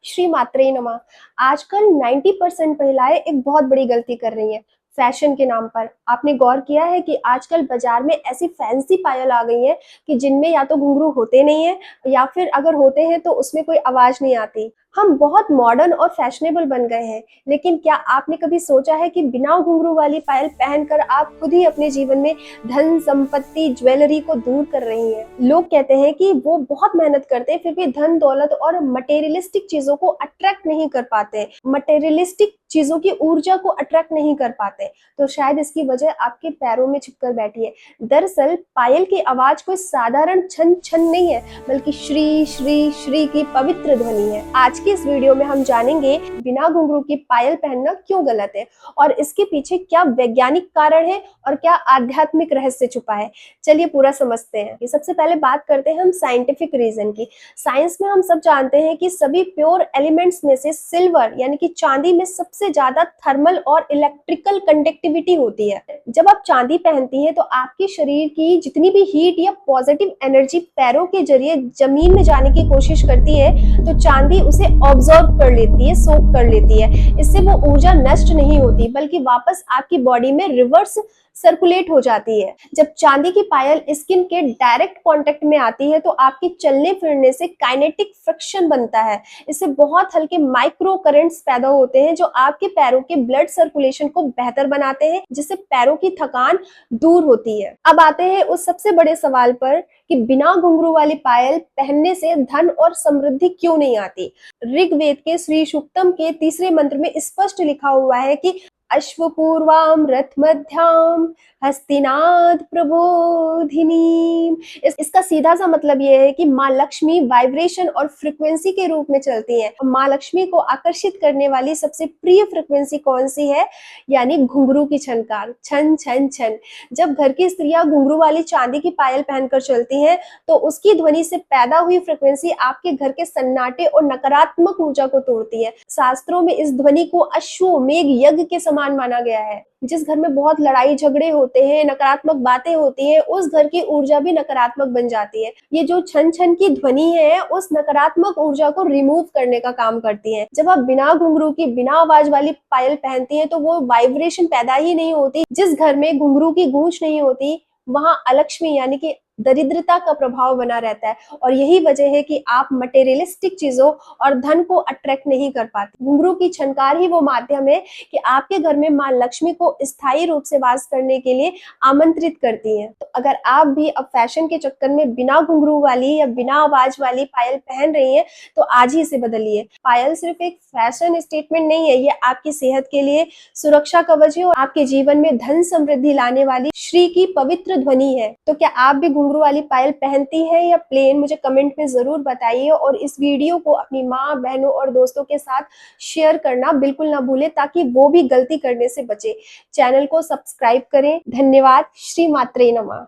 श्री मात्रे नमः। आजकल 90% महिलाएं एक बहुत बड़ी गलती कर रही हैं फैशन के नाम पर। आपने गौर किया है कि आजकल बाजार में ऐसी फैंसी पायल आ गई हैं कि जिनमें या तो घुंघरू होते नहीं है या फिर अगर होते हैं तो उसमें कोई आवाज नहीं आती। हम बहुत मॉडर्न और फैशनेबल बन गए हैं, लेकिन क्या आपने कभी सोचा है कि बिना घुंघरू वाली पायल पहनकर आप खुद ही अपने जीवन में धन संपत्ति ज्वेलरी को दूर कर रही हैं। लोग कहते हैं कि वो बहुत मेहनत करते हैं फिर भी धन दौलत और मटेरियलिस्टिक चीजों को अट्रैक्ट नहीं कर पाते, मटेरियलिस्टिक चीजों की ऊर्जा को अट्रैक्ट नहीं कर पाते। तो शायद इसकी वजह आपके पैरों में छिपकर बैठी है। दरअसल पायल की आवाज कोई साधारण छन छन नहीं है, बल्कि श्री श्री श्री की पवित्र ध्वनि है। आज की इस वीडियो में हम जानेंगे बिना घुंघरू की पायल पहनना क्यों गलत है और इसके पीछे क्या वैज्ञानिक कारण है और क्या आध्यात्मिक रहस्य छुपा है। चलिए पूरा समझते हैं। ये सबसे पहले बात करते हैं हम साइंटिफिक रीजन की। साइंस में हम सब जानते हैं कि सभी प्योर एलिमेंट्स में से सिल्वर यानी कि चांदी में सबसे ज्यादा थर्मल और इलेक्ट्रिकल कंडक्टिविटी होती है। जब आप चांदी पहनती हैं तो आपके शरीर की जितनी भी हीट या पॉजिटिव एनर्जी पैरों के जरिए जमीन में जाने की कोशिश करती है तो चांदी उसे ऑब्जॉर्ब कर लेती है, सोक कर लेती है। इससे वो ऊर्जा नष्ट नहीं होती बल्कि वापस आपकी बॉडी में रिवर्स सर्कुलेट हो जाती है। जब चांदी की पायल स्किन के डायरेक्ट कांटेक्ट में आती है तो आपके चलने फिरने से काइनेटिक फ्रिक्शन बनता है। इससे बहुत हल्के माइक्रो करंट्स पैदा होते हैं जो आपके पैरों के ब्लड सर्कुलेशन को बेहतर बनाते हैं, जिससे पैरों की थकान दूर होती है। अब आते हैं उस सबसे बड़े सवाल पर कि बिना घुंघरू वाली पायल पहनने से धन और समृद्धि क्यों नहीं आती। ऋग्वेद के श्री सूक्तम के 3 मंत्र में स्पष्ट लिखा हुआ है कि अश्वपूर्वाम रथ मध्याम हस्तिनाद प्रबोधिनी। इसका सीधा सा मतलब ये है कि माँ लक्ष्मी वाइब्रेशन और फ्रीक्वेंसी के रूप में चलती हैं। माँ लक्ष्मी को आकर्षित करने वाली सबसे प्रिय फ्रीक्वेंसी कौन सी है, यानी घुंघरू की छनकार, छन छन छन। जब घर की स्त्रियां घुंघरू वाली चांदी की पायल पहनकर चलती हैं तो उसकी ध्वनि से पैदा हुई फ्रीक्वेंसी आपके घर के सन्नाटे और नकारात्मक ऊर्जा को तोड़ती है। शास्त्रों में इस ध्वनि को अश्वमेघ यज्ञ के समान माना गया है। जिस घर में बहुत लड़ाई झगड़े होते हैं, नकारात्मक बातें होती हैं, उस घर की ऊर्जा भी नकारात्मक बन जाती है। ये जो छन छन की ध्वनि है उस नकारात्मक ऊर्जा को रिमूव करने का काम करती है। जब आप बिना घुंघरू की बिना आवाज वाली पायल पहनती हैं तो वो वाइब्रेशन पैदा ही नहीं होती। जिस घर में घुंघरू की गूंज नहीं होती वहां अलक्ष्मी यानी कि दरिद्रता का प्रभाव बना रहता है और यही वजह है कि आप मटेरियलिस्टिक चीजों और धन को अट्रैक्ट नहीं कर पाते। घुंघरू की छनकार ही वो माध्यम है कि आपके घर में मां लक्ष्मी को स्थायी रूप से वास करने के लिए आमंत्रित करती है। तो अगर आप भी अब फैशन के चक्कर में बिना घुंघरू वाली या बिना आवाज वाली पायल पहन रही हैं तो आज ही इसे बदलिए। पायल सिर्फ एक फैशन स्टेटमेंट नहीं है, ये आपकी सेहत के लिए सुरक्षा कवच है और आपके जीवन में धन समृद्धि लाने वाली श्री की पवित्र ध्वनि है। तो क्या आप भी घुंघरू वाली पायल पहनती है या प्लेन, मुझे कमेंट में जरूर बताइए और इस वीडियो को अपनी माँ बहनों और दोस्तों के साथ शेयर करना बिल्कुल ना भूलें ताकि वो भी गलती करने से बचे। चैनल को सब्सक्राइब करें। धन्यवाद। श्री मात्रे नमः।